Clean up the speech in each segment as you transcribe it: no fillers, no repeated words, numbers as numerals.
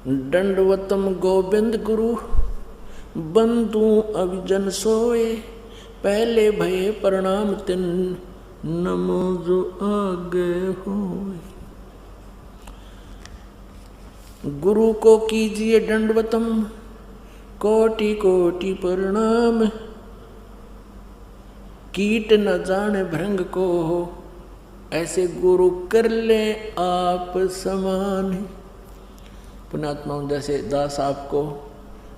दंडवतम गोविंद गुरु बंधु अभिजन सोए, पहले भये प्रणाम तिन नमो जो आगे होए। गुरु को कीजिए दंडवतम कोटि कोटि प्रणाम, कीट न जाने भृंग को, ऐसे गुरु कर ले आप समान। पुण्यात्माओं, जैसे दास आपको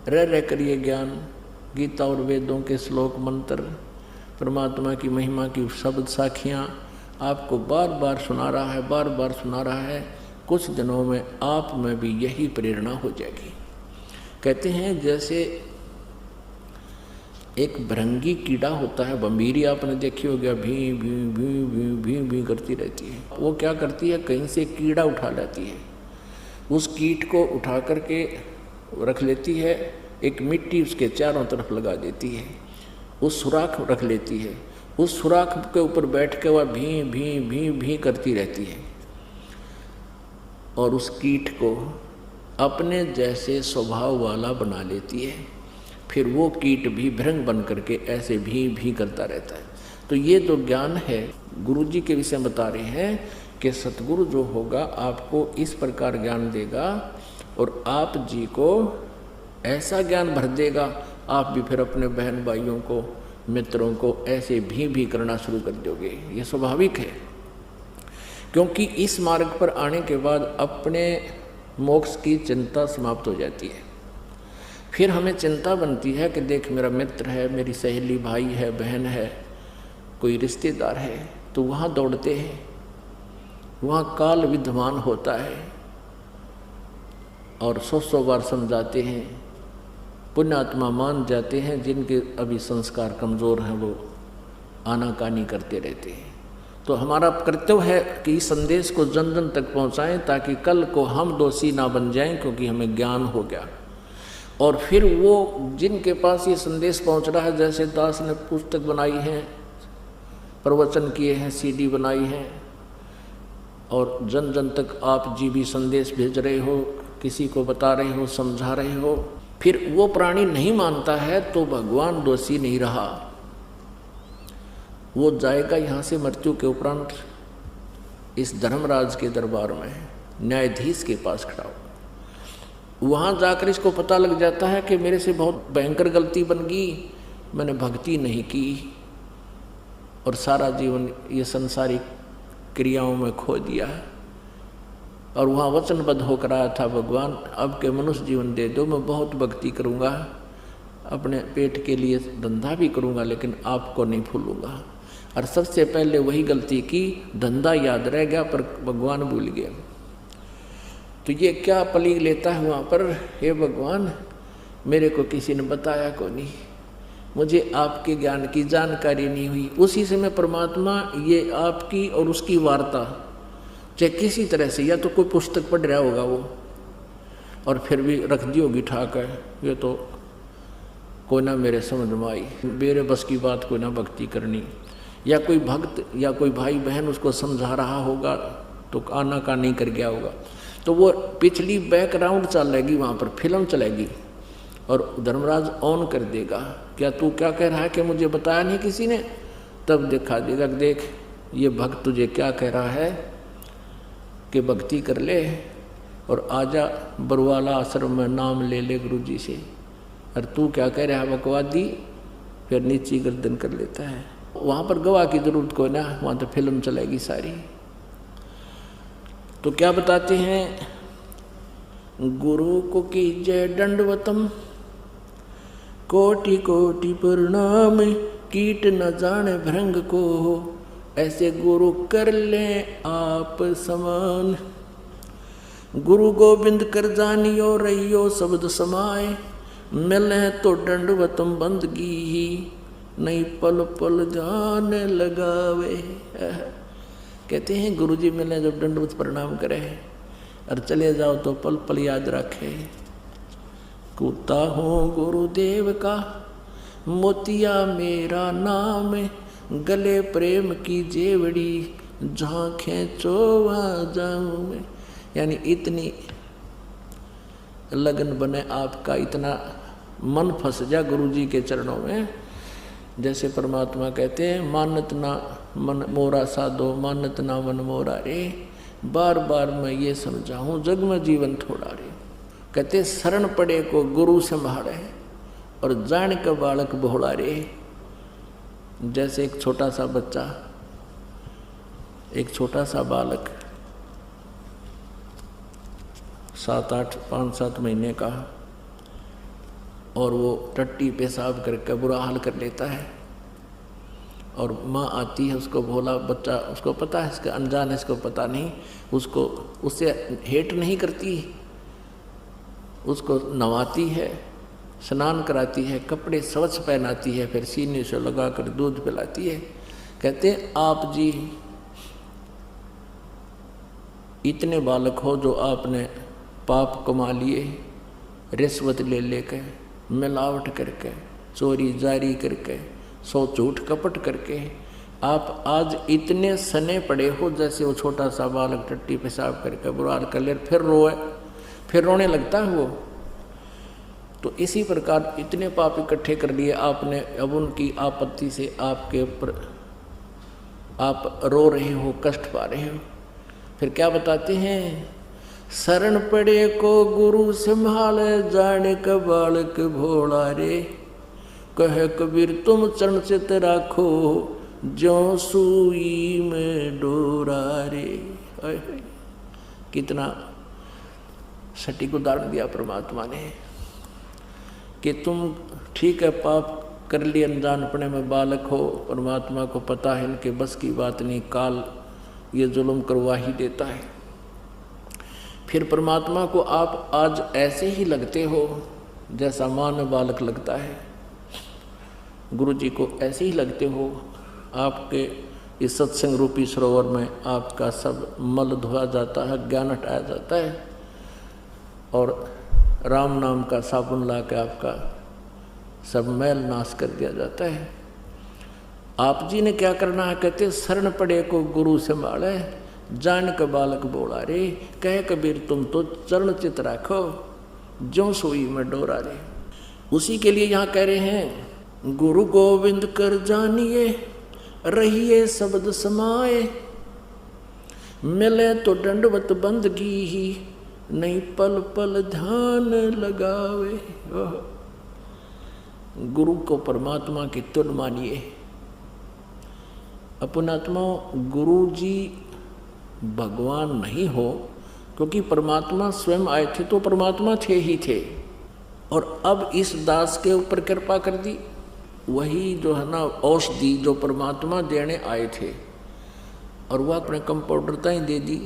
रह करिए ज्ञान, गीता और वेदों के श्लोक मंत्र, परमात्मा की महिमा की शब्द साखियाँ आपको बार बार सुना रहा है, बार बार सुना रहा है। कुछ दिनों में आप में भी यही प्रेरणा हो जाएगी। कहते हैं जैसे एक भृंगी कीड़ा होता है, बम्बीरी आपने देखी होगी, भी भी भी भी भी भी करती रहती है। वो क्या करती है, कहीं से कीड़ा उठा लेती है, उस कीट को उठा करके रख लेती है, एक मिट्टी उसके चारों तरफ लगा देती है, उस सुराख रख लेती है, उस सुराख के ऊपर बैठ के वह भी भी भी भी करती रहती है और उस कीट को अपने जैसे स्वभाव वाला बना लेती है। फिर वो कीट भी भृंग बन करके ऐसे भी करता रहता है। तो ये जो ज्ञान है गुरु जी के विषय में बता रहे हैं कि सतगुरु जो होगा आपको इस प्रकार ज्ञान देगा और आप जी को ऐसा ज्ञान भर देगा, आप भी फिर अपने बहन भाइयों को, मित्रों को ऐसे भी करना शुरू कर दोगे। ये स्वाभाविक है, क्योंकि इस मार्ग पर आने के बाद अपने मोक्ष की चिंता समाप्त हो जाती है। फिर हमें चिंता बनती है कि देख मेरा मित्र है, मेरी सहेली, भाई है, बहन है, कोई रिश्तेदार है, तो वहाँ दौड़ते हैं, वहाँ काल विद्यमान होता है और 100 बार समझाते हैं, पुण्यात्मा मान जाते हैं, जिनके अभी संस्कार कमज़ोर हैं वो आनाकानी करते रहते हैं। तो हमारा कर्तव्य है कि इस संदेश को जन जन तक पहुँचाएँ ताकि कल को हम दोषी ना बन जाएं, क्योंकि हमें ज्ञान हो गया। और फिर वो जिनके पास ये संदेश पहुंच रहा है, जैसे दास ने पुस्तक बनाई है, प्रवचन किए हैं, CD बनाई हैं और जन जन तक आप जी भी संदेश भेज रहे हो, किसी को बता रहे हो, समझा रहे हो, फिर वो प्राणी नहीं मानता है तो भगवान दोषी नहीं रहा। वो जाएगा यहाँ से मृत्यु के उपरांत इस धर्मराज के दरबार में, न्यायाधीश के पास खड़ा हो। वहाँ जाकर इसको पता लग जाता है कि मेरे से बहुत भयंकर गलती बन गई, मैंने भक्ति नहीं की और सारा जीवन ये संसारिक क्रियाओं में खो दिया है। और वहाँ वचनबद्ध होकर आया था, भगवान अब के मनुष्य जीवन दे दो, मैं बहुत भक्ति करूँगा, अपने पेट के लिए धंधा भी करूँगा, लेकिन आपको नहीं भूलूँगा। और सबसे पहले वही गलती की, धंधा याद रह गया पर भगवान भूल गया। तो ये क्या पली लेता है वहाँ पर, हे भगवान मेरे को किसी ने बताया को नहीं, मुझे आपके ज्ञान की जानकारी नहीं हुई। उसी समय परमात्मा ये आपकी और उसकी वार्ता चाहे किसी तरह से, या तो कोई पुस्तक पढ़ रहा होगा वो और फिर भी रख दी होगी ठाक है, ये तो कोई ना मेरे समझ में आई, मेरे बस की बात कोई ना भक्ति करनी, या कोई भक्त या कोई भाई बहन उसको समझा रहा होगा तो आना का नहीं कर गया होगा। तो वो पिछली बैकग्राउंड चलेगी, वहाँ पर फिल्म चलेगी और धर्मराज ऑन कर देगा, क्या तू क्या कह रहा है कि मुझे बताया नहीं किसी ने, तब दिखा देगा, देख ये भक्त तुझे क्या कह रहा है कि भक्ति कर ले और आजा बरवाला आश्रम में नाम ले ले गुरु जी से, और तू क्या कह रहा है बकवादी, फिर नीची गर्दन कर लेता है। वहाँ पर गवाह की जरूरत कोई ना, वहाँ तो फिल्म चलेगी सारी। तो क्या बताते हैं, गुरु को कीजिए दंडवतम कोटि कोटि प्रणाम, कीट न जाने भृंग को, ऐसे गुरु कर ले आप समान। गुरु गोविंद कर जानियो रहियो शब्द समाए, मिले तो दंडवतम बंदगी ही, नहीं पल पल जान लगावे। कहते हैं गुरु जी मिले जब दंडवत प्रणाम करे और चले जाओ तो पल पल याद रखे। कूता हूँ गुरुदेव का मोतिया मेरा नाम, गले प्रेम की जेवड़ी जहाँ खेचो वहाँ जाऊँ मैं। यानी इतनी लगन बने आपका, इतना मन फंस जा गुरु जी के चरणों में। जैसे परमात्मा कहते हैं, मानत ना मन मोरा साधो, मानत ना मन मोरा रे, बार बार मैं ये समझाऊं, जग में जीवन थोड़ा रे। कहते शरण पड़े को गुरु संभाले, और जान का बालक भोला रे। जैसे एक छोटा सा बच्चा, एक छोटा सा बालक 5-7 महीने का, और वो टट्टी पेशाब करके बुरा हाल कर लेता है, और माँ आती है, उसको भोला बच्चा, उसको पता है इसका अनजान है, इसको पता नहीं, उसको उससे हेट नहीं करती, उसको नवाती है, स्नान कराती है, कपड़े स्वच्छ पहनाती है, फिर सीने से लगाकर दूध पिलाती है। कहते आप जी इतने बालक हो जो आपने पाप कमा लिए, रिश्वत ले लेकर, मिलावट करके, चोरी जारी करके, सो झूठ कपट करके, आप आज इतने सने पड़े हो जैसे वो छोटा सा बालक टट्टी पेशाब करके बुरा कर ले, फिर रोए, फिर रोने लगता है वो। तो इसी प्रकार इतने पाप इकट्ठे कर लिए आपने, अब उनकी आपत्ति से आपके ऊपर आप रो रहे हो, कष्ट पा रहे हो। फिर क्या बताते हैं, शरण पड़े को गुरु संभाले, जाने का बालक भोला रे। कहे कबीर तुम चरण चित राखो, ज्यों सुई में डोरा रे। कितना सटीक उदाहरण दिया परमात्मा ने कि तुम ठीक है पाप कर लिए, अनजानपने में बालक हो, परमात्मा को पता है इनके बस की बात नहीं, काल ये जुल्म करवा ही देता है। फिर परमात्मा को आप आज ऐसे ही लगते हो जैसा माँ में बालक लगता है, गुरु जी को ऐसे ही लगते हो। आपके इस सत्संग रूपी सरोवर में आपका सब मल धोया जाता है, ज्ञान हटाया जाता है, और राम नाम का साबुन ला के आपका सब मैल नाश कर दिया जाता है। आप जी ने क्या करना है, कहते शरण पड़े को गुरु संभाले, जान का बालक बोला रे। कहे कबीर तुम तो चरण चित राखो, ज्यों सोई में डोरा रे। उसी के लिए यहाँ कह रहे हैं, गुरु गोविंद कर जानिए, रहिए शब्द समाए, मिले तो दंडवत बंदगी ही, नहीं पल पल ध्यान लगावे। गुरु को परमात्मा की तुल्य मानिए। अपनात्मा गुरु जी भगवान नहीं हो, क्योंकि परमात्मा स्वयं आए थे तो परमात्मा थे ही थे, और अब इस दास के ऊपर कृपा कर दी। वही जो है ना औषधि जो परमात्मा देने आए थे, और वह अपने कंपाउंडरता ही दे दी।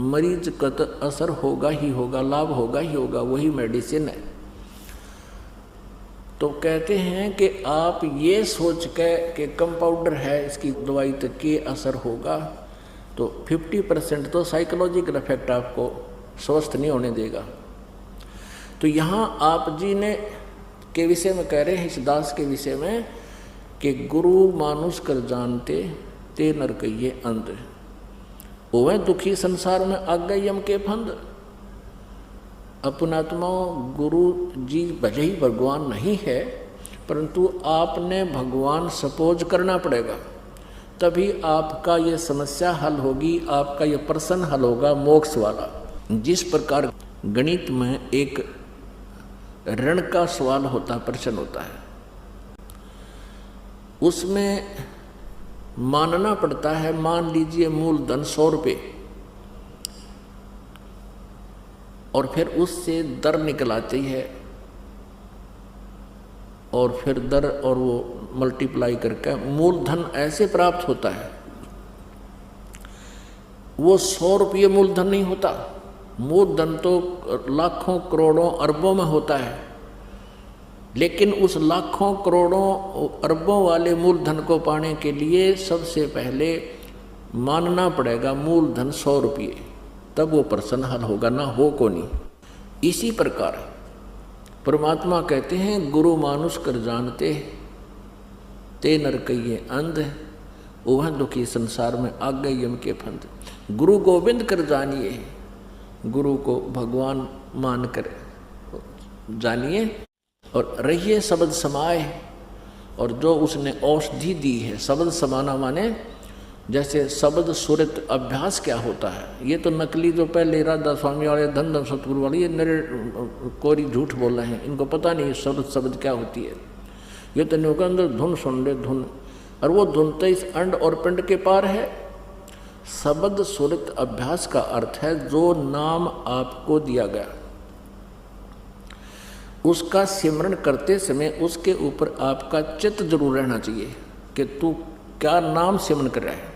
मरीज का तो असर होगा ही होगा, लाभ होगा ही होगा, वही मेडिसिन है। तो कहते हैं कि आप ये सोच के कि कंपाउंडर है, इसकी दवाई तक के असर होगा, तो 50% तो साइकोलॉजिकल इफेक्ट आपको स्वस्थ नहीं होने देगा। तो यहाँ आप जी ने के विषय में कह रहे हैं, इस दास के विषय में, कि गुरु मानुष कर जानते, ते नर कहिए अंध, ओवे दुखी संसार में आग गए यम के फंद। अपनात्मा गुरु जी भले ही भगवान नहीं है, परंतु आपने भगवान सपोज करना पड़ेगा, तभी आपका ये समस्या हल होगी, आपका ये प्रश्न हल होगा मोक्ष वाला। जिस प्रकार गणित में एक ऋण का सवाल होता, प्रश्न होता है, उसमें मानना पड़ता है, मान लीजिए मूलधन 100 रुपये, और फिर उससे दर निकल आती है, और फिर दर और वो मल्टीप्लाई करके मूलधन ऐसे प्राप्त होता है। वो 100 रुपये मूलधन नहीं होता, मूलधन तो लाखों करोड़ों अरबों में होता है, लेकिन उस लाखों करोड़ों अरबों वाले मूलधन को पाने के लिए सबसे पहले मानना पड़ेगा मूलधन 100 रुपये, तब वो प्रश्न हल होगा, ना हो को नहीं। इसी प्रकार परमात्मा कहते हैं, गुरु मानुष कर जानते, ते नर कहिए अंध, ओह दुखी संसार में आग गए यम के फंद। गुरु गोविंद कर जानिए, गुरु को भगवान मान कर जानिए और रहिए शब्द समाए। और जो उसने औषधि दी है, शब्द समाना माने जैसे शब्द सुरत अभ्यास क्या होता है। ये तो नकली जो पहले राधा स्वामी वाले, धन धन सतगुरु वाले, ये नरे कोरी झूठ बोल रहे हैं, इनको पता नहीं शब्द क्या होती है। ये तो नहीं होगा अंदर धुन सुन ले धुन, और वो धुन तो इस अंड और पिंड के पार है। शब्द सुरत अभ्यास का अर्थ है जो नाम आपको दिया गया उसका सिमरण करते समय उसके ऊपर आपका चित्त जरूर रहना चाहिए कि तू क्या नाम सिमरण कर रहा है।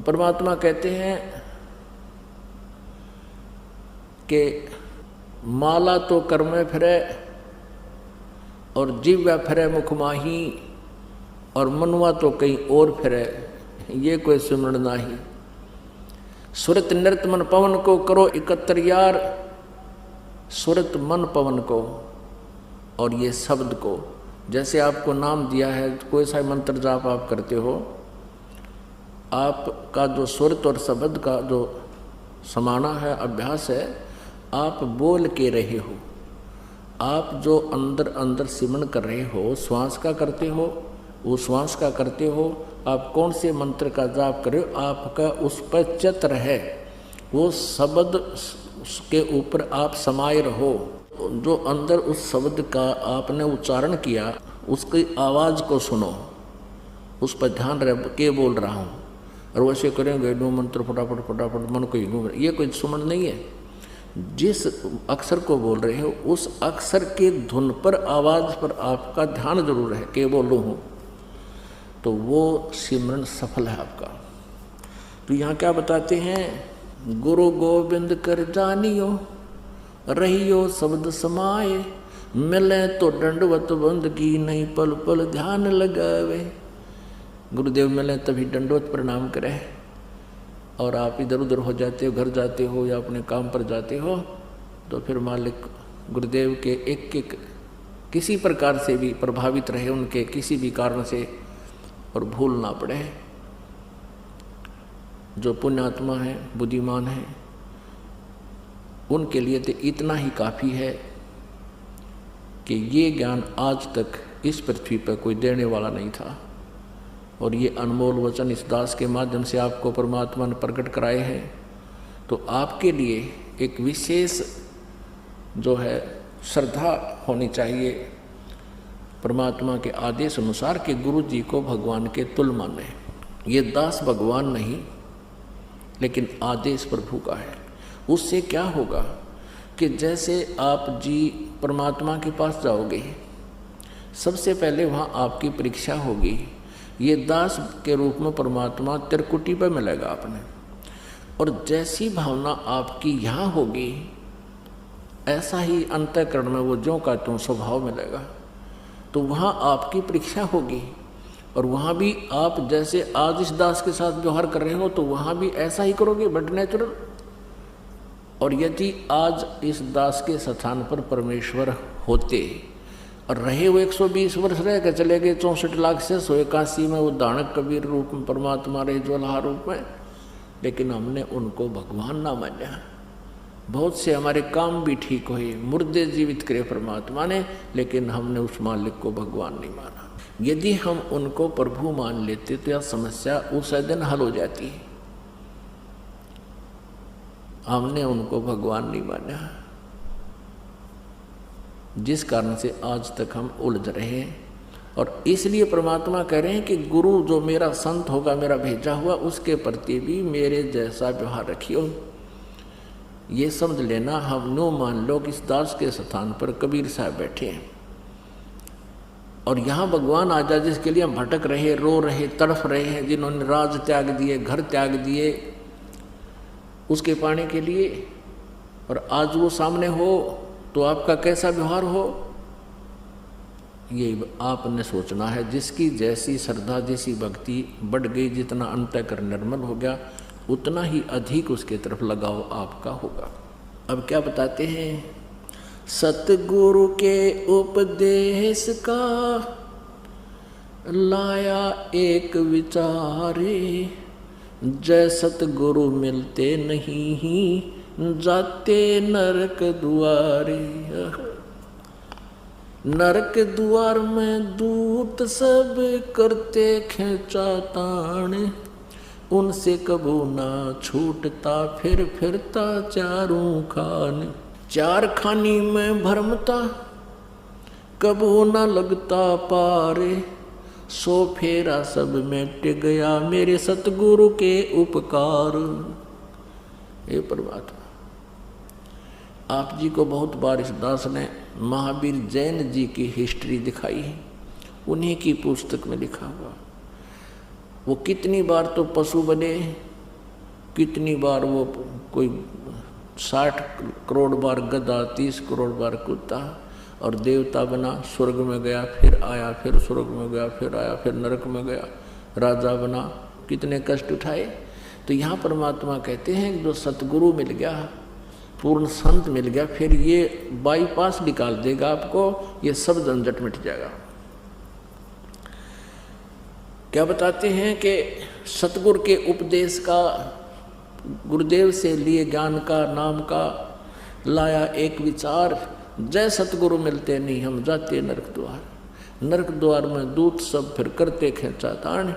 परमात्मा कहते हैं कि माला तो कर में फिरे और जीव्या फिरे मुख माही और मनवा तो कहीं और फिरे, ये कोई सिमरण नाही। सुरत नृत मन पवन को करो एकत्र यार, सुरत मन पवन को और ये शब्द को। जैसे आपको नाम दिया है, कोई सा मंत्र जाप आप करते हो, आपका जो सुरत और शब्द का जो समाना है, अभ्यास है, आप बोल के रहे हो। आप जो अंदर अंदर सिमरण कर रहे हो, श्वास का करते हो, वो श्वास का करते हो, आप कौन से मंत्र का जाप कर रहे हो, आपका उस पर चित्र है, वो शब्द के ऊपर आप समाये रहो। जो अंदर उस शब्द का आपने उच्चारण किया, उसकी आवाज़ को सुनो, उस पर ध्यान रह के बोल रहा हूँ। और वैसे करेंगे दो मंत्र फटाफट फटाफट मन को ही घूम, ये कोई सुमन नहीं है। जिस अक्षर को बोल रहे हो उस अक्षर के धुन पर, आवाज़ पर आपका ध्यान जरूर है के बोलूँ हूँ, तो वो सिमरन सफल है आपका। तो यहाँ क्या बताते हैं, गुरु गोविंद कर जानियो रहियो शब्द समाए, मिले तो दंडवत बंद की नहीं पल पल ध्यान लगावे। गुरुदेव मिले तभी दंडवत प्रणाम करें। और आप इधर उधर हो जाते हो, घर जाते हो या अपने काम पर जाते हो, तो फिर मालिक गुरुदेव के एक एक किसी प्रकार से भी प्रभावित रहे, उनके किसी भी कारण से, और भूल ना पड़े। जो पुण्यात्मा है, बुद्धिमान है, उनके लिए तो इतना ही काफ़ी है कि ये ज्ञान आज तक इस पृथ्वी पर कोई देने वाला नहीं था। और ये अनमोल वचन इस दास के माध्यम से आपको परमात्मा ने प्रकट कराए हैं। तो आपके लिए एक विशेष जो है श्रद्धा होनी चाहिए परमात्मा के आदेश अनुसार कि गुरु जी को भगवान के तुल्य माने। ये दास भगवान नहीं, लेकिन आदेश प्रभु का है। उससे क्या होगा कि जैसे आप जी परमात्मा के पास जाओगे, सबसे पहले वहाँ आपकी परीक्षा होगी। ये दास के रूप में परमात्मा त्रिकुटी पर मिलेगा आपने, और जैसी भावना आपकी यहाँ होगी, ऐसा ही अंतःकरण में वो ज्यों का त्यों स्वभाव मिलेगा। तो वहाँ आपकी परीक्षा होगी, और वहाँ भी आप जैसे आज इस दास के साथ व्यवहार कर रहे हो, तो वहाँ भी ऐसा ही करोगे, बट नेचुरल। और यदि आज इस दास के स्थान पर परमेश्वर होते और रहे, वो 120 वर्ष रह के चले गए, 64 लाख से 181 में वो दानक कबीर रूप में परमात्मा रहे, ज्वलहा रूप में, लेकिन हमने उनको भगवान ना माना। बहुत से हमारे काम भी ठीक हुए, मुर्दे जीवित करे परमात्मा ने, लेकिन हमने उस मालिक को भगवान नहीं माना। यदि हम उनको प्रभु मान लेते तो यह समस्या उस दिन हल हो जाती। हमने उनको भगवान नहीं माना, जिस कारण से आज तक हम उलझ रहे हैं। और इसलिए परमात्मा कह रहे हैं कि गुरु जो मेरा संत होगा, मेरा भेजा हुआ, उसके प्रति भी मेरे जैसा व्यवहार रखियो। ये समझ लेना, हम नो मान लो कि इस दास के स्थान पर कबीर साहब बैठे हैं, और यहाँ भगवान आ जाए जिसके लिए हम भटक रहे, रो रहे, तड़फ रहे हैं, जिन्होंने राज त्याग दिए, घर त्याग दिए उसके पाने के लिए, और आज वो सामने हो तो आपका कैसा व्यवहार हो, ये आपने सोचना है। जिसकी जैसी श्रद्धा, जैसी भक्ति बढ़ गई, जितना अंतःकरण निर्मल हो गया, उतना ही अधिक उसके तरफ लगाव आपका होगा। अब क्या बताते हैं, सतगुरु के उपदेश का लाया एक विचारे, जय सतगुरु मिलते नहीं जाते नरक दुआरे। नरक द्वार में दूत सब करते खेचा ताण, उनसे कबू ना छूटता फिर फिरता चारों खान। चार खानी में भरमता कबू ना लगता पारे, सो फेरा सब मिट गया मेरे सतगुरु के उपकार। हे परमात्मा, आप जी को बहुत बार इस दास ने महावीर जैन जी की हिस्ट्री दिखाई है, उन्हीं की पुस्तक में लिखा हुआ। वो कितनी बार तो पशु बने, कितनी बार वो कोई 60 करोड़ बार गधा, 30 करोड़ बार कुत्ता, और देवता बना, स्वर्ग में गया, फिर आया, फिर स्वर्ग में गया, फिर आया, फिर नरक में गया, राजा बना, कितने कष्ट उठाए। तो यहाँ परमात्मा कहते हैं जो सतगुरु मिल गया, पूर्ण संत मिल गया, फिर ये बाईपास निकाल देगा आपको, ये सब झंझट मिट जाएगा। क्या बताते हैं कि सतगुरु के उपदेश का, गुरुदेव से लिए ज्ञान का, नाम का लाया एक विचार, जय सतगुरु मिलते नहीं हम जाते नरक द्वार। नरक द्वार में दूत सब फिर करते खेचा ताण।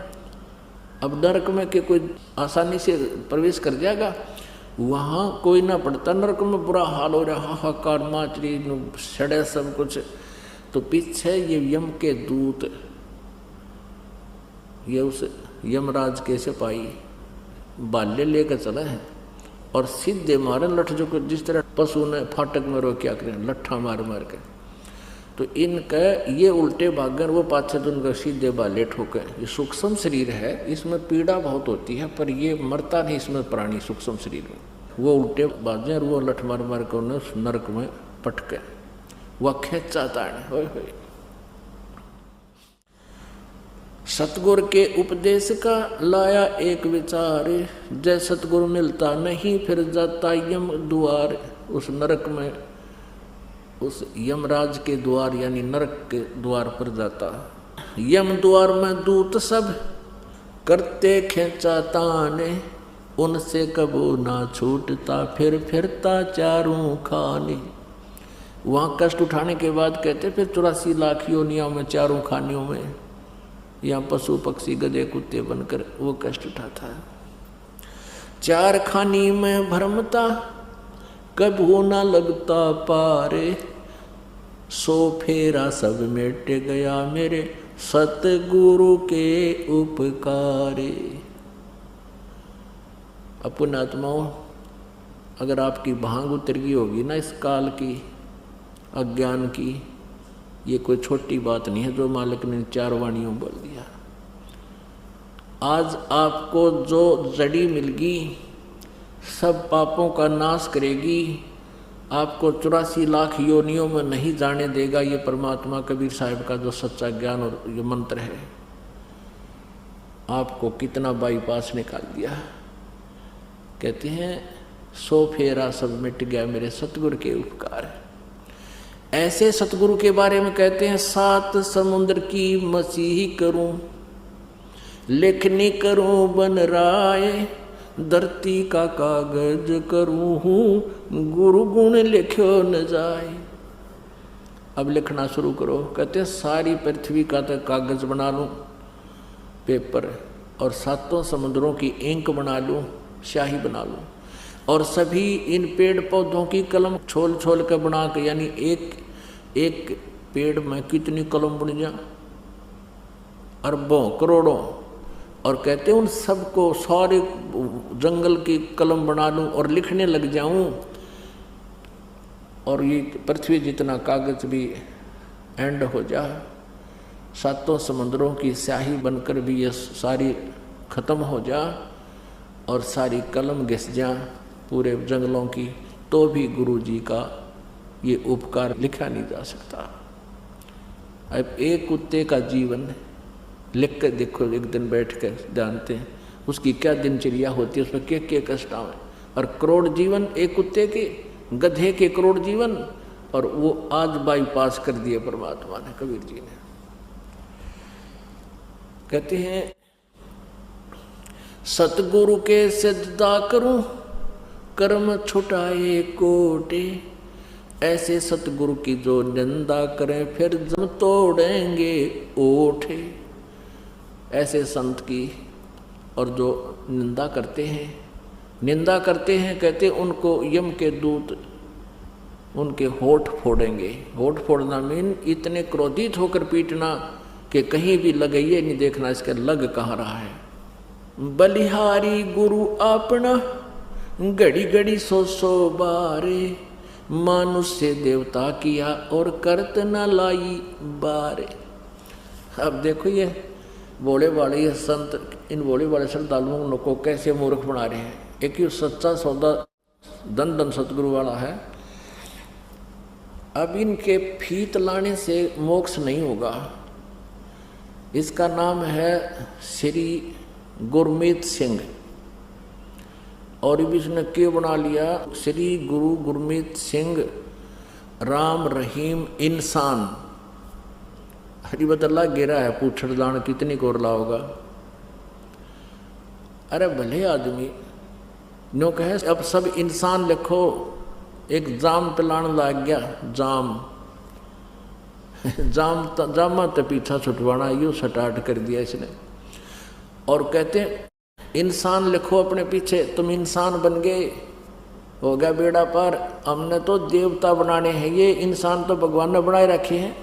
अब नरक में के कोई आसानी से प्रवेश कर जाएगा, वहाँ कोई ना पड़ता। नरक में बुरा हाल हो रहा, हाहाकार माचरी सड़े सब कुछ, तो पीछे ये यम के दूत, ये उस यमराज के सिपाही बाल्य लेकर चला है और सीधे मारे लठ, जो जिस तरह पशु ने फाटक में रोक क्या करें, लट्ठा मार मार के। तो इनका ये उल्टे भागन, वो पाछे तो उनका सीधे बाले ठोके। ये सूक्ष्म शरीर है, इसमें पीड़ा बहुत होती है, पर ये मरता नहीं इसमें प्राणी सूक्ष्म शरीर में। वो उल्टे बाजे और वो लठ मार मार के उन्हें उस नरक में पटके, वह खेचा ताड़। होय होय। सतगुरु के उपदेश का लाया एक विचार, जय सतगुरु मिलता नहीं फिर जाता यम द्वार। उस नरक में, उस यमराज के द्वार यानी नरक के द्वार पर जाता। यम द्वार में दूत सब करते खेचा ताने, उनसे कबू ना छूटता फिर फिरता चारों खाने। वहाँ कष्ट उठाने के बाद कहते फिर 84 लाख योनियों में, चारों खानियों में, यहाँ पशु पक्षी गधे कुत्ते बनकर वो कष्ट उठाता है। चार खानी में भरमता कबू ना लगता पारे, सो फेरा सब मिट गया मेरे सतगुरु के उपकारे। अपन आत्माओं, अगर आपकी भांग उतर गई होगी ना इस काल की, अज्ञान की, ये कोई छोटी बात नहीं है जो मालिक ने 4 वाणियों बोल दिया। आज आपको जो जड़ी मिल गई सब पापों का नाश करेगी, आपको 84 लाख योनियों में नहीं जाने देगा। ये परमात्मा कबीर साहिब का जो सच्चा ज्ञान और ये मंत्र है, आपको कितना बाईपास निकाल दिया। कहते हैं सो फेरा सब मिट गया मेरे सतगुरु के उपकार। ऐसे सतगुरु के बारे में कहते हैं 7 समुद्र की मसीह करूं, लेखनी करूं बन राय, धरती का कागज करूं हूँ गुरु गुण लिखो न जाए। अब लिखना शुरू करो। कहते हैं सारी पृथ्वी का तो कागज बना लूं, पेपर, और 7 समुद्रों की इंक बना लूं, स्याही बना लूं, और सभी इन पेड़ पौधों की कलम छोल छोल कर बना के, यानी एक पेड़ में कितनी कलम बन जा, अरबों करोड़ों। और कहते हैं उन सबको सारे जंगल की कलम बना लूं और लिखने लग जाऊं, और ये पृथ्वी जितना कागज भी एंड हो जा, 7 समुद्रों की स्याही बनकर भी ये सारी खत्म हो जा, और सारी कलम घिस जा पूरे जंगलों की, तो भी गुरु जी का ये उपकार लिखा नहीं जा सकता। अब एक कुत्ते का जीवन लिख कर देखो, एक दिन बैठ कर जानते हैं उसकी क्या दिनचर्या होती है, उसमें क्या कष्ट आवे। और करोड़ जीवन एक कुत्ते के, गधे के करोड़ जीवन, और वो आज बाईपास कर दिए परमात्मा ने, कबीर जी ने। कहते हैं सतगुरु के सजदा करूं कर्म छुटाए कोटे। ऐसे सतगुरु की जो निंदा करें फिर जम तोड़ेंगे ओठे। ऐसे संत की और जो निंदा करते हैं कहते उनको यम के दूत उनके होठ फोड़ेंगे। होठ फोड़ना मीन इतने क्रोधित होकर पीटना कि कहीं भी लगे ये नहीं देखना इसका लग कहाँ रहा है। बलिहारी गुरु अपना घड़ी घड़ी सो बारे। मानुष से देवता किया और करत न लाई बारे। अब देखो ये भोले वाले ये संत इन भोले वाले श्रद्धालुओं को कैसे मूर्ख बना रहे हैं। एक ही सच्चा सौदा धन धन सतगुरु वाला है। अब इनके फीत लाने से मोक्ष नहीं होगा। इसका नाम है श्री गुरमीत सिंह और इसने क्यों बना लिया श्री गुरु गुरमीत सिंह राम रहीम इंसान। हरी बदला गिरा है पूछड़ दान कितनी कोरला होगा। अरे भले आदमी नो कहे अब सब इंसान लिखो। एक जाम पिलान लाग गया जाम जामा तो पीछा छुटवाना यूँ स्टार्ट कर दिया इसने। और कहते इंसान लिखो अपने पीछे तुम इंसान बन गए हो गया बेड़ा पार। हमने तो देवता बनाने हैं ये इंसान तो भगवान ने बनाए रखे हैं।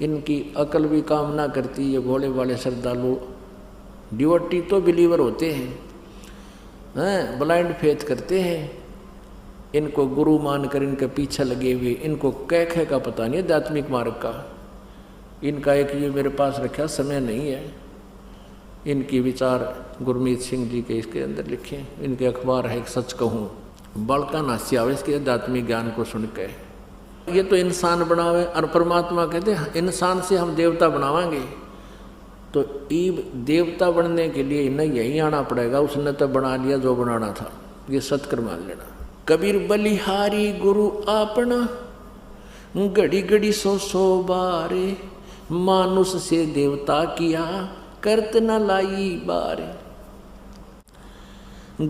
इनकी अकल भी काम ना करती। ये भोले वाले श्रद्धालु डिवोटी तो बिलीवर होते हैं ब्लाइंड फेथ करते हैं। इनको गुरु मानकर इनके पीछे लगे हुए इनको कह का पता नहीं आध्यात्मिक मार्ग का। इनका एक ये मेरे पास रखा समय नहीं है। इनकी विचार गुरमीत सिंह जी के इसके अंदर लिखे। इनके अखबार है एक सच कहूँ बालका नासियावे इसके आध्यात्मिक ज्ञान को सुन के। ये तो इंसान बनावे और परमात्मा कहते इंसान से हम देवता बनावांगे। तो ईब देवता बनने के लिए इन्हें यही आना पड़ेगा। उसने तो बना लिया जो बनाना था। ये सत्कर मान लेना। कबीर बलिहारी गुरु अपना घड़ी घड़ी सो बारे। मानुष से देवता किया करत न लाई बारे।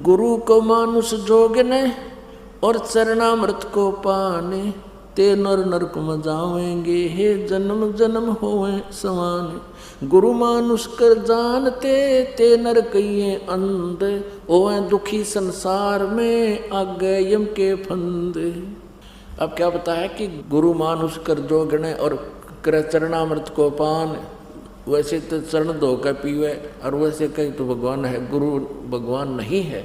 गुरु को मानुष जोगने और चरणामृत को पाने। ते नर नरक में जावेंगे हे जन्म जन्म होवे समान। गुरु मानुष कर जानते ते नर कहिए अंध। ओए दुखी संसार में आगे यम के फंद। अब क्या बताया कि गुरु मानुष कर जोगने और कर चरणामृत को पान। वैसे तो चरण धो कर पीवे और वैसे कहीं तो भगवान है गुरु भगवान नहीं है।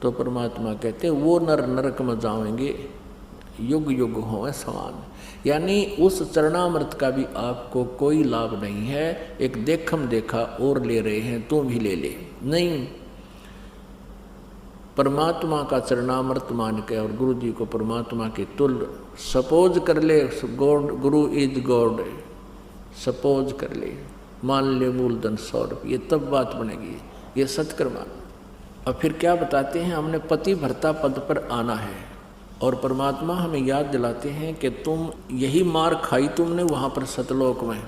तो परमात्मा कहते वो नर नरक में जाएंगे युग युग हों समान। यानी उस चरणामृत का भी आपको कोई लाभ नहीं है। एक देखम देखा और ले रहे हैं तो भी ले ले नहीं। परमात्मा का चरणामृत मान के और गुरु जी को परमात्मा के तुल्य सपोज कर ले। God Guru is God suppose कर ले मान ले मूलधन 100 रुपये। ये तब बात बनेगी। ये सत्कर मान। और फिर क्या बताते हैं हमने पति भर्ता पद पर आना है। और परमात्मा हमें याद दिलाते हैं कि तुम यही मार खाई तुमने वहाँ पर सतलोक में।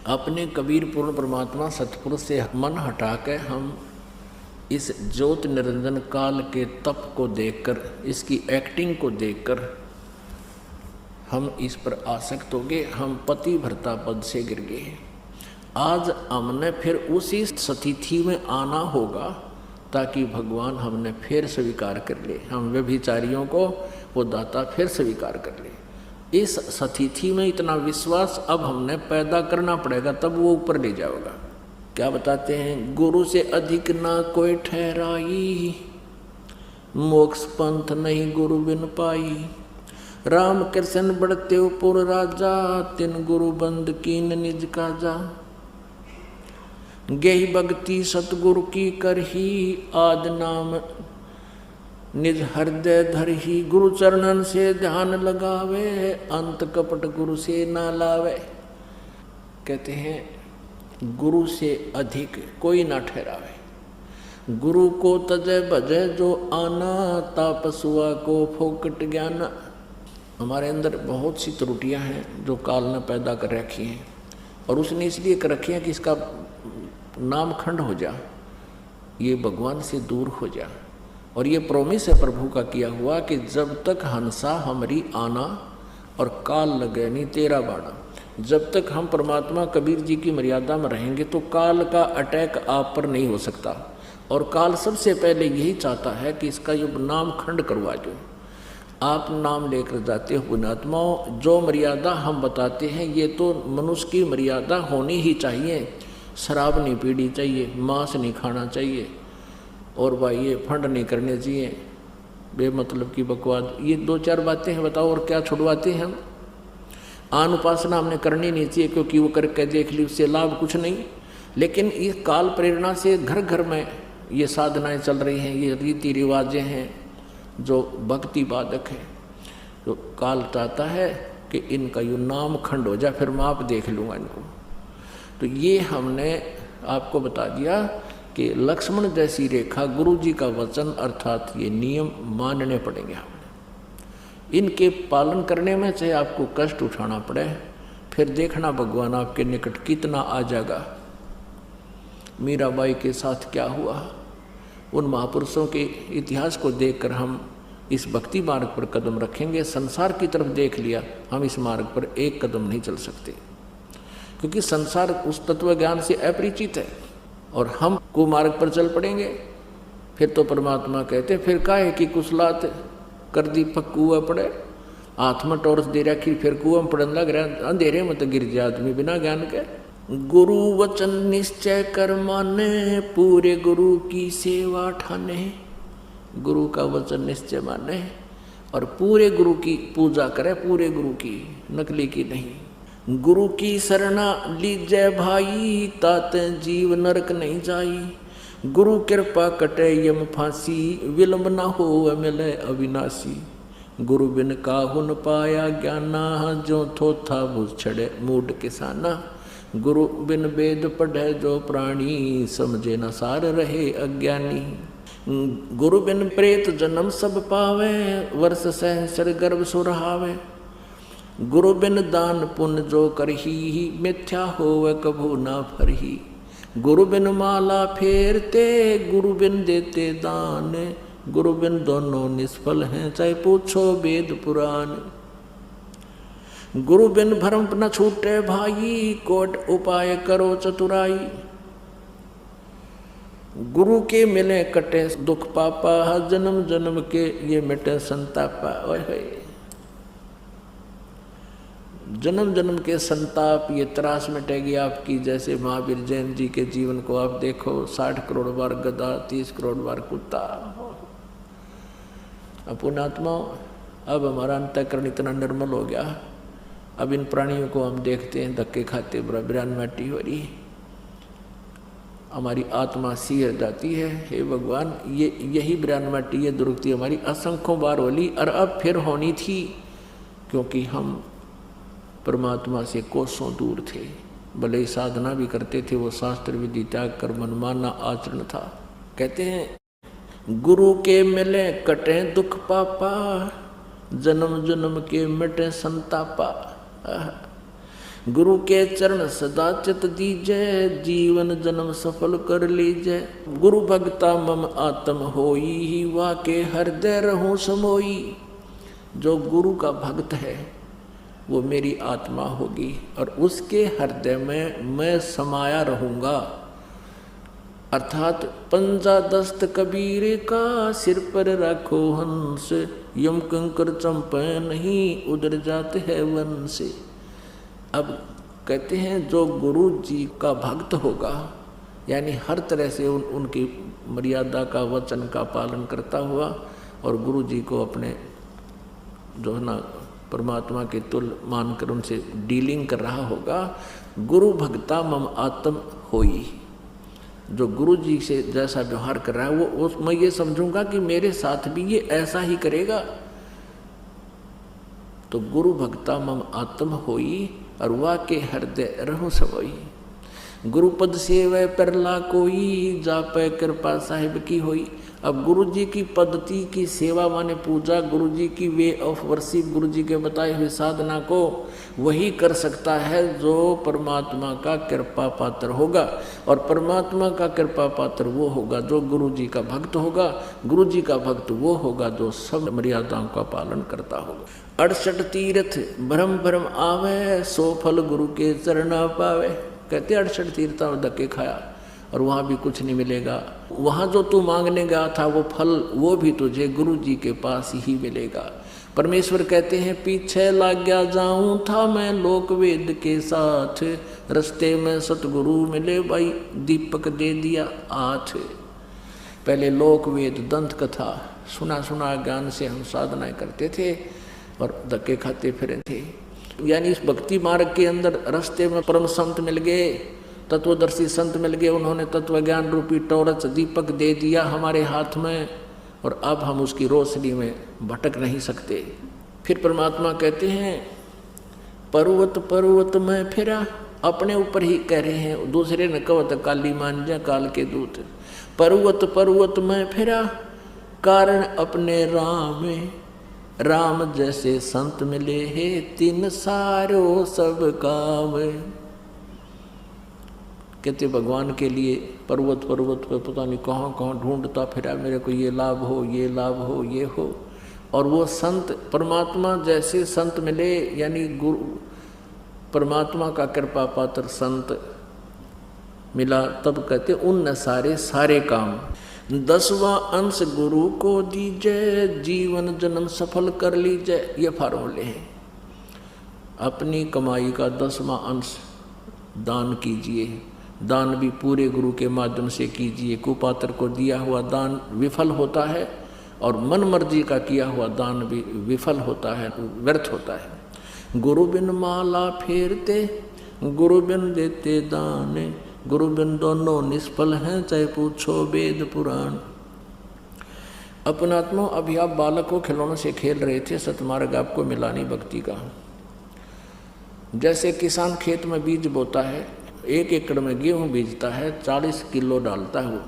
अपने कबीर पूर्ण परमात्मा सतपुरुष से मन हटा के हम इस ज्योत निरंजन काल के तप को देखकर इसकी एक्टिंग को देखकर हम इस पर आसक्त हो गए। हम पति भर्ता पद से गिर गए। आज हमने फिर उसी स्थिति में आना होगा ताकि भगवान हमने फिर स्वीकार कर ले। हम व्यभिचारियों को वो दाता फिर स्वीकार कर ले। इस स्थिति में इतना विश्वास अब हमने पैदा करना पड़ेगा तब वो ऊपर ले जाएगा। क्या बताते हैं गुरु से अधिक ना कोई ठहराई। मोक्ष पंथ नहीं गुरु बिन पाई। राम कृष्ण बढ़ते पुर राजा तिन गुरु बंद कीन निज काजा। गेही भक्ति सतगुरु की करही आद नाम निज हृदय धरही। गुरु चरणन से ध्यान लगावे अंत कपट गुरु से ना लावे। कहते हैं गुरु से अधिक कोई ना ठहरावे। गुरु को तजय भजय जो आना तापसुआ को फोकट ज्ञाना। हमारे अंदर बहुत सी त्रुटियां हैं जो काल ने पैदा कर रखी हैं और उसने इसलिए कर रखी हैं कि इसका नामखंड हो जा, ये भगवान से दूर हो जा। और ये प्रॉमिस है प्रभु का किया हुआ कि जब तक हंसा हमारी आना और काल लगे नहीं तेरा बाणा। जब तक हम परमात्मा कबीर जी की मर्यादा में रहेंगे तो काल का अटैक आप पर नहीं हो सकता। और काल सबसे पहले यही चाहता है कि इसका ये नाम खंड करवा दो। आप नाम लेकर जाते हो पुण्यात्माओं, जो मर्यादा हम बताते हैं ये तो मनुष्य की मर्यादा होनी ही चाहिए। शराब नहीं पीनी चाहिए, मांस नहीं खाना चाहिए, और भाई ये फंड नहीं करने चाहिए, बेमतलब की बकवास। ये 2-4 बातें हैं, बताओ और क्या छुड़वाते हैं हम। आन उपासना हमने करनी नहीं चाहिए क्योंकि वो करके देख ली, उससे लाभ कुछ नहीं। लेकिन इस काल प्रेरणा से घर घर में ये साधनाएं चल रही हैं, ये रीति रिवाजें हैं जो भक्ति बाधक है। तो काल चाहता है कि इनका यो नाम खंड हो जाए, फिर मैं आप देख लूँगा इनको। तो ये हमने आपको बता दिया कि लक्ष्मण जैसी रेखा, गुरु जी का वचन अर्थात ये नियम मानने पड़ेंगे हमने। इनके पालन करने में चाहे आपको कष्ट उठाना पड़े, फिर देखना भगवान आपके निकट कितना आ जाएगा। मीराबाई के साथ क्या हुआ, उन महापुरुषों के इतिहास को देखकर हम इस भक्ति मार्ग पर कदम रखेंगे। संसार की तरफ देख लिया, हम इस मार्ग पर एक कदम नहीं चल सकते, क्योंकि संसार उस तत्व ज्ञान से अपरिचित है। और हम कुमार्ग पर चल पड़ेंगे, फिर तो परमात्मा कहते फिर काहे कि कुशलात कर दी पक कुआ पड़े, हाथ में टॉर्च दे रखी फिर कुआ में पड़न लग रहा, अंधेरे में तो गिर जाए आदमी बिना ज्ञान के। गुरु वचन निश्चय कर माने, पूरे गुरु की सेवा ठाने। गुरु का वचन निश्चय माने और पूरे गुरु की पूजा करे, पूरे गुरु की, नकली की नहीं। गुरु की शरणा लीजय भाई, तात जीव नरक नहीं जाई। गुरु कृपा कटे यम फांसी, विलंब न हो मिले अविनाशी। गुरु बिन काहु न पाया ज्ञाना, जो थोथा भुज छड़े मूड किसाना। गुरु बिन वेद पढ़े जो प्राणी, समझे न सार रहे अज्ञानी। गुरु बिन प्रेत जन्म सब पावे, वर्ष सहस्र गर्भ सुरहावे। गुरु बिन दान पुण्य जो करही, मिथ्या होवे कभू ना फरही। गुरु बिन माला फेरते, गुरु बिन देते दान। गुरु बिन दोनों निष्फल हैं, चाहे पूछो वेद पुराण। गुरु बिन भरम न छूटे भाई, कोट उपाय करो चतुराई। गुरु के मिले कटे दुख पापा, जन्म जन्म के ये मिटे संतापा। ओए जन्म जन्म के संताप, ये त्रास मिटेगी आपकी। जैसे महावीर जैन जी के जीवन को आप देखो, 60 करोड़ बार गधा, 30 करोड़ बार कुत्ता। पुण्यात्मा, अब हमारा अंतःकरण इतना निर्मल हो गया, अब इन प्राणियों को हम देखते हैं धक्के खाते, बिरान माटी हो रही, हमारी आत्मा सीह जाती है। हे भगवान, ये यही बिरान माटी, ये दुर्गति हमारी असंख्यों बार होली, और अब फिर होनी थी, क्योंकि हम परमात्मा से कोसों दूर थे। भले ही साधना भी करते थे, वो शास्त्र विधि त्याग कर मनमाना आचरण था। कहते हैं गुरु के मिले कटे दुख पापा, जन्म जन्म के मिटे संतापा। गुरु के चरण सदा चित दीजय, जीवन जन्म सफल कर लीजय। गुरु भक्ता मम आत्म होई, वाके हृदय रहूं समोई। जो गुरु का भक्त है वो मेरी आत्मा होगी और उसके हृदय में मैं समाया रहूँगा। अर्थात पंजा दस्त कबीर का, सिर पर रखो हंस। यम कंकर चंपे नहीं, उधर जाते हैं वन से। अब कहते हैं जो गुरु जी का भक्त होगा, यानी हर तरह से उनकी मर्यादा का, वचन का पालन करता हुआ, और गुरु जी को अपने जो है ना परमात्मा के तुल्य मानकर उनसे डीलिंग कर रहा होगा। गुरु भक्ता मम आत्म होई। जो गुरु जी से जैसा व्यवहार कर रहा है वो मैं ये समझूंगा कि मेरे साथ भी ये ऐसा ही करेगा। तो गुरु भक्ता मम आत्म होई, और वा के हृदय रहूं सबोई। गुरुपद सेवै परला कोई, जापै कृपा साहिब की होई। अब गुरु जी की पद्धति की सेवा माने पूजा, गुरु जी की वे ऑफ वर्शिप, गुरु जी के बताए हुए साधना को वही कर सकता है जो परमात्मा का कृपा पात्र होगा। और परमात्मा का कृपा पात्र वो होगा जो गुरु जी का भक्त होगा। गुरु जी का भक्त वो होगा जो सब मर्यादाओं का पालन करता होगा। 68 तीर्थ भ्रम भ्रम आवे, सो फल गुरु के चरणा पावे। कहते 68 तीर्थों में धक्के खाया और वहाँ भी कुछ नहीं मिलेगा। वहाँ जो तू मांगने गया था वो फल, वो भी तुझे गुरु जी के पास ही मिलेगा। परमेश्वर कहते हैं पीछे लग गया जाऊं था मैं लोक वेद के साथ, रस्ते में सतगुरु मिले भाई दीपक दे दिया हाथ। पहले लोक वेद दंत कथा सुना सुना ज्ञान से हम साधनाएं करते थे और धक्के खाते फिरे थे। यानी इस भक्ति मार्ग के अंदर रास्ते में परम संत मिल गए, तत्वदर्शी संत मिल गए, उन्होंने तत्व ज्ञान रूपी टॉर्च दीपक दे दिया हमारे हाथ में और अब हम उसकी रोशनी में भटक नहीं सकते। फिर परमात्मा कहते हैं पर्वत पर्वत में फिरा, अपने ऊपर ही कह रहे हैं, दूसरे ने कवत काली मान जा काल के दूत। पर्वत पर्वत में फिरा कारण अपने राम में, राम जैसे संत मिले हैं तीन सारो सब काम। कहते भगवान के लिए पर्वत पर्वत पर पता नहीं कहाँ कहाँ ढूंढता फिरा, मेरे को ये लाभ हो, ये लाभ हो, ये हो। और वो संत परमात्मा जैसे संत मिले, यानी गुरु परमात्मा का कृपा पात्र संत मिला, तब कहते उन सारे सारे काम। 10वां अंश गुरु को दीजिए, जीवन जन्म सफल कर लीजिए। ये फार्मूले हैं। अपनी कमाई का 10वां अंश दान कीजिए। दान भी पूरे गुरु के माध्यम से कीजिए। कुपात्र को दिया हुआ दान विफल होता है और मन मर्जी का किया हुआ दान भी विफल होता है, व्यर्थ होता है। गुरु बिन माला फेरते, गुरु बिन देते दान, गुरु बिन दोनों निष्फल हैं चाहे पूछो वेद पुराण। अपनात्मा अभी आप बालक को खिलौनों से खेल रहे थे, सतमार्ग आपको मिला नहीं भक्ति का। जैसे किसान खेत में बीज बोता है, 1 एकड़ में गेहूं बीजता है, 40 किलो डालता है,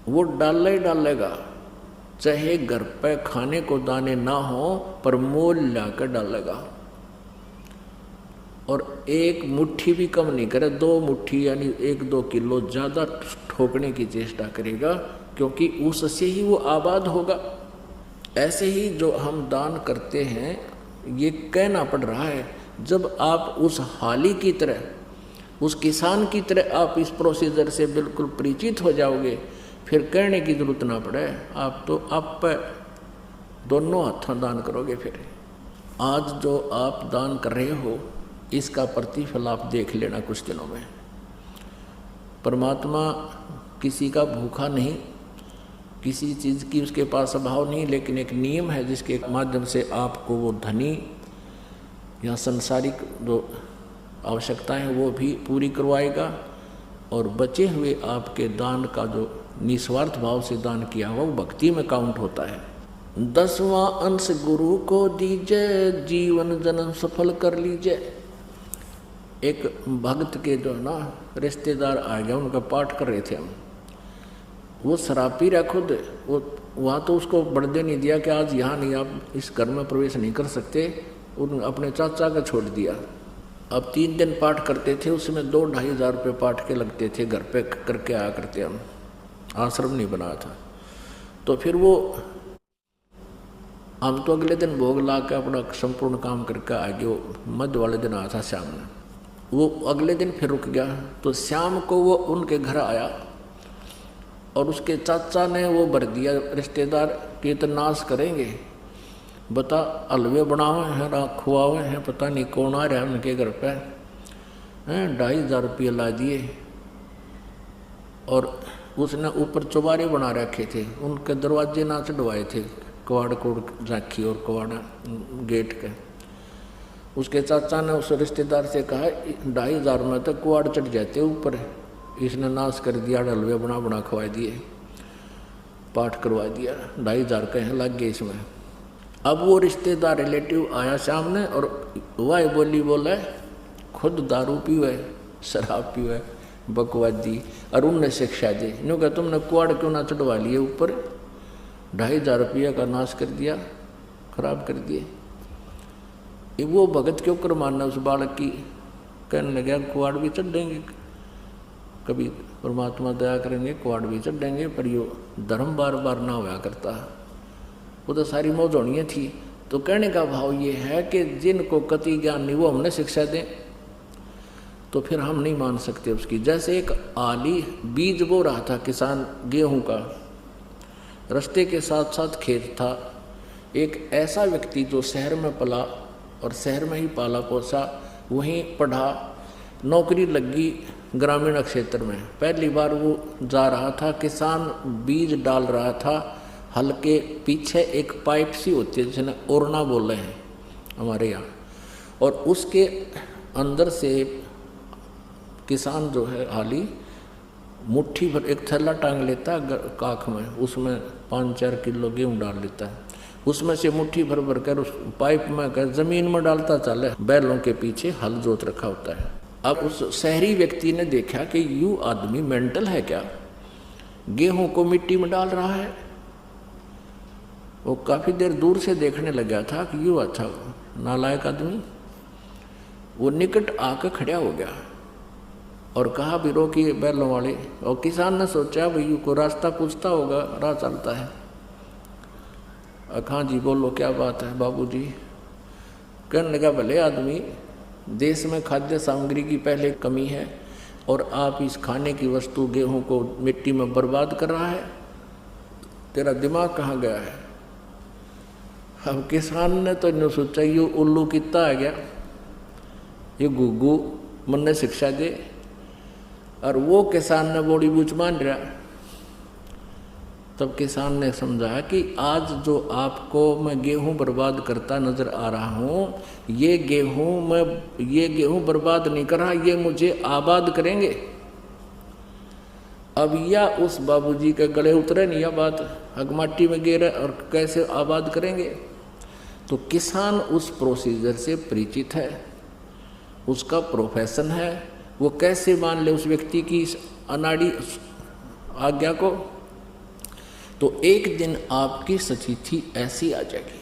वो डालेगा, चाहे घर पे खाने को दाने ना हो पर मोल लाकर डालेगा। और 1 मुट्ठी भी कम नहीं करे, 2 मुट्ठी यानी 1-2 किलो ज़्यादा ठोकने की चेष्टा करेगा, क्योंकि उससे ही वो आबाद होगा। ऐसे ही जो हम दान करते हैं, ये कहना पड़ रहा है, जब आप उस हाली की तरह, उस किसान की तरह आप इस प्रोसीजर से बिल्कुल परिचित हो जाओगे, फिर कहने की जरूरत ना पड़े, आप तो आप पे दोनों हाथों दान करोगे। फिर आज जो आप दान कर रहे हो, इसका प्रतिफल आप देख लेना कुछ दिनों में। परमात्मा किसी का भूखा नहीं, किसी चीज़ की उसके पास अभाव नहीं, लेकिन एक नियम है जिसके माध्यम से आपको वो धनी या सांसारिक जो आवश्यकताएं हैं वो भी पूरी करवाएगा, और बचे हुए आपके दान का जो निस्वार्थ भाव से दान किया हुआ वो भक्ति में काउंट होता है। 10वां अंश गुरु को दीजिए, जीवन जन्म सफल कर लीजिए। एक भक्त के जो ना रिश्तेदार आ गया, उनका पाठ कर रहे थे हम, वो शराब पी रहा खुद, वो वहाँ तो उसको बढ़ने नहीं दिया कि आज यहाँ नहीं, आप इस घर में प्रवेश नहीं कर सकते, उन अपने चाचा का छोड़ दिया। अब 3 दिन पाठ करते थे, उसमें 2-2.5 हज़ार रुपये पाठ के लगते थे, घर पे करके आया करते हम, आश्रम नहीं बनाया था। तो फिर वो हम तो अगले दिन भोग ला के अपना संपूर्ण काम करके आगे, वो मध्य वाले दिन आया था शाम में, वो अगले दिन फिर रुक गया। तो शाम को वो उनके घर आया और उसके चाचा ने वो भर दिया, रिश्तेदार कीर्तनाश करेंगे, बता हलवे बनावे हैं, खुआवे हैं, पता नहीं कौन आ रहा है उनके घर पे, हैं 2.5 हज़ार रुपये ला दिए। और उसने ऊपर चौबारे बना रखे थे, उनके दरवाजे ना चढ़वाए थे, कवाड़ कोड़ राखी और कवाड़ गेट के। उसके चाचा ने उस रिश्तेदार से कहा 2.5 हज़ार में तक कवाड़ चढ़ जाते ऊपर, इसने नाश कर दिया, हलवे बना खवा दिए, पाठ करवा दिया, 2.5 हज़ार कहीं लग गए इसमें। अब वो रिश्तेदार रिलेटिव आया सामने और वाह बोली बोला खुद दारू पीवे, शराब पीवे, बकवादी, और उनने शिक्षा दी। यूँ कहा तुमने कुआड़ क्यों ना चढ़वा लिए ऊपर, 2,500 रुपया का नाश कर दिया, खराब कर दिए। वो भगत के ऊपर मानना उस बालक की, कहने लगा कुआड़ भी चढ़ेंगे, कभी परमात्मा दया करेंगे कुआड़ भी चढ़ेंगे, पर यो धर्म बार बार ना होया करता। वो तो सारी मौजोड़ियाँ थी। तो कहने का भाव ये है कि जिनको कति ज्ञान नहीं वो हमने शिक्षा दें तो फिर हम नहीं मान सकते उसकी। जैसे एक आली बीज बो रहा था किसान गेहूं का, रास्ते के साथ साथ खेत था। एक ऐसा व्यक्ति जो शहर में पला और शहर में ही पाला पोसा, वहीं पढ़ा, नौकरी लगी ग्रामीण क्षेत्र में। पहली बार वो जा रहा था, किसान बीज डाल रहा था, हल के पीछे एक पाइप सी होती है जिसे ओरना बोल रहे हैं हमारे यहाँ, और उसके अंदर से किसान जो है हाली मुट्ठी भर एक थैला टांग लेता है काख में, उसमें 5-4 किलो गेहूँ डाल लेता है, उसमें से मुट्ठी भर भर कर उस पाइप में कर जमीन में डालता चले, बैलों के पीछे हल जोत रखा होता है। अब उस शहरी व्यक्ति ने देखा कि यूँ आदमी मेंटल है क्या, गेहूं को मिट्टी में डाल रहा है। वो काफ़ी देर दूर से देखने लगा था कि यूँ अच्छा नालायक आदमी। वो निकट आकर खड़ा हो गया और कहा भी रोकिए बैलों वाले। और किसान ने सोचा भाई को रास्ता पूछता होगा, राह चलता है। हाँ जी बोलो क्या बात है बाबूजी। कहने लगा भले आदमी, देश में खाद्य सामग्री की पहले कमी है और आप इस खाने की वस्तु गेहूं को मिट्टी में बर्बाद कर रहा है, तेरा दिमाग कहाँ गया है। अब किसान ने तो इन्होंने सोचा ये उल्लू कितना आ गया, ये गुग्गू मन ने शिक्षा दे, और वो किसान ने बड़ी बूझ मान रहा। तब किसान ने समझा कि आज जो आपको मैं गेहूं बर्बाद करता नजर आ रहा हूँ, ये गेहूं बर्बाद नहीं कर रहा, ये मुझे आबाद करेंगे। अब या उस बाबूजी के गले उतरे नहीं, यह बात अगमाटी में गिरे और कैसे आबाद करेंगे। तो किसान उस प्रोसीजर से परिचित है, उसका प्रोफेशन है, वो कैसे मान ले उस व्यक्ति की इस अनाड़ी आज्ञा को। तो एक दिन आपकी सतिथि ऐसी आ जाएगी।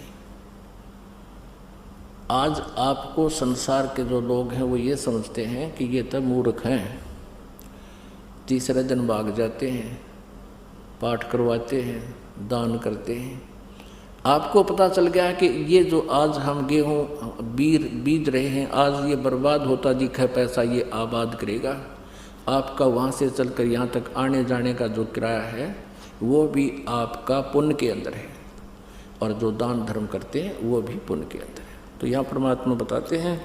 आज आपको संसार के जो लोग हैं वो ये समझते हैं कि ये तब मूर्ख हैं, तीसरे दिन भाग जाते हैं, पाठ करवाते हैं, दान करते हैं। आपको पता चल गया कि ये जो आज हम गेहूँ बीज रहे हैं, आज ये बर्बाद होता दिखा पैसा ये आबाद करेगा। आपका वहाँ से चलकर यहाँ तक आने जाने का जो किराया है वो भी आपका पुण्य के अंदर है, और जो दान धर्म करते हैं वो भी पुण्य के अंदर है। तो यहाँ परमात्मा बताते हैं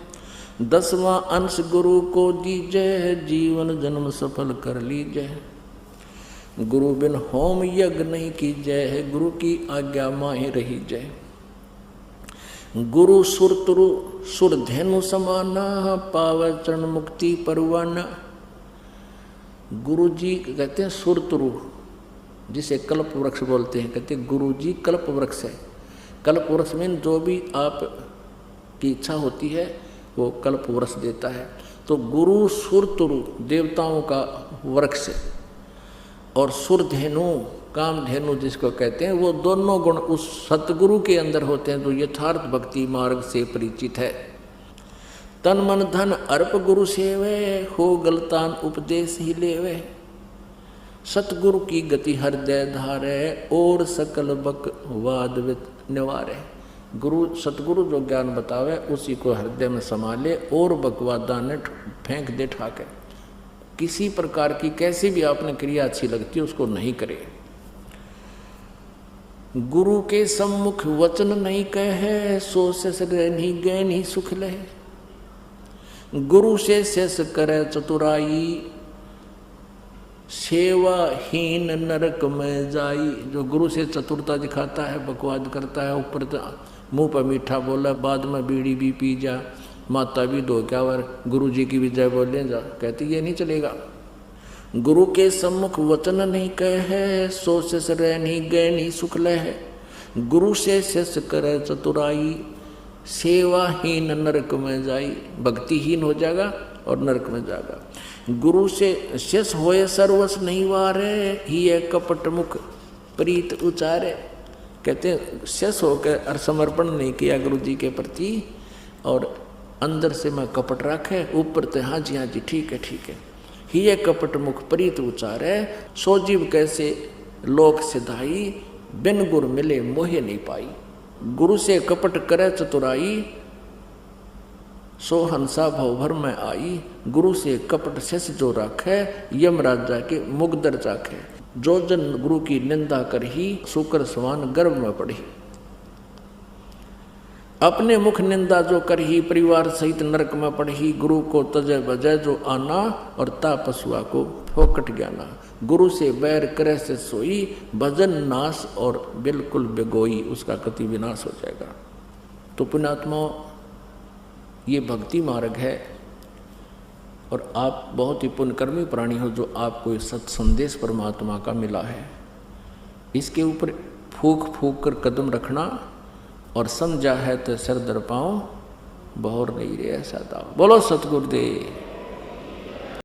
10वां अंश गुरु को दीजय, जीवन जन्म सफल कर लीजय। गुरु बिन होम यज्ञ नहीं कीजय है, गुरु की आज्ञा माही रही जय। गुरु सुरतरु सुर धेनु समाना, पावे चरण मुक्ति परवाना। गुरु जी कहते हैं सुरतरु, जिसे कल्प वृक्ष बोलते हैं। कहते हैं गुरु जी कल्प वृक्ष है। कल्प वृक्ष में जो भी आप की इच्छा होती है वो कल्प वृक्ष देता है। तो गुरु सुरतरु देवताओं का वृक्ष, और सुरधेनु कामधेनु जिसको कहते हैं, वो दोनों गुण उस सतगुरु के अंदर होते हैं जो यथार्थ भक्ति मार्ग से परिचित है। तन मन धन अर्प गुरु सेवे, हो गलतान उपदेश ही लेवे। सतगुरु की गति हृदय धारे, और सकल बक वाद निवारे। गुरु सतगुरु जो ज्ञान बतावे उसी को हृदय में संभाले, और बकवादा ने फेंक दे ठाके। किसी प्रकार की कैसी भी आपने क्रिया अच्छी लगती है उसको नहीं करे। गुरु के सम्मुख वचन नहीं कहे, सो शेष नहीं गए नहीं सुख लहे। गुरु से शेष करे चतुराई, सेवाहीन नरक में जाई। जो गुरु से चतुरता दिखाता है, बकवाद करता है, ऊपर मुंह पर मीठा बोला, बाद में बीड़ी भी पी जा, माता भी दो क्या वर गुरु जी की भी जय बोले जा, कहती ये नहीं चलेगा। गुरु के सम्मुख वचन नहीं कहे, सो शेष रह नहीं गए नहीं सुख लहे। गुरु से शेष करे चतुराई, सेवाहीन नरक में जाई। भक्तिहीन हो जाएगा और नरक में जागा। गुरु से शेष होए सर्वस नहीं वारे, ही है कपट मुख प्रीत उचारे। कहते हैं शेष होकर और समर्पण नहीं किया गुरु जी के प्रति, और अंदर से मैं कपट रखे, ऊपर से हाँ जी ठीक है। ही है कपट मुख प्रीत उचारे, सो जीव कैसे लोक सिधाई, बिन गुर मिले मोहे नहीं पाई। गुरु से कपट करे चतुराई, सो हंसा भवभर में आई। गुरु से कपट शेष जो राखे, यम राजा के मुगदर चाखे। जो जन गुरु की निंदा करही, शुकर समान गर्भ में पड़ी। अपने मुख निंदा जो करही, परिवार सहित नरक में पढ़ी। गुरु को तजय बजय जो आना, और ता पशुआ को फोकट ज्ञाना। गुरु से बैर करे से सोई, भजन नाश और बिल्कुल बेगोई, उसका कति विनाश हो जाएगा। तो पुण्यात्माओं, ये भक्ति मार्ग है, और आप बहुत ही पुण्यकर्मी प्राणी हो जो आपको ये सत संदेश परमात्मा का मिला है। इसके ऊपर फूक फूक कर कदम रखना, और समझा है तो सर दर पाओ, बहुर नहीं रे ऐसा दाव। बोलो सतगुरुदेव।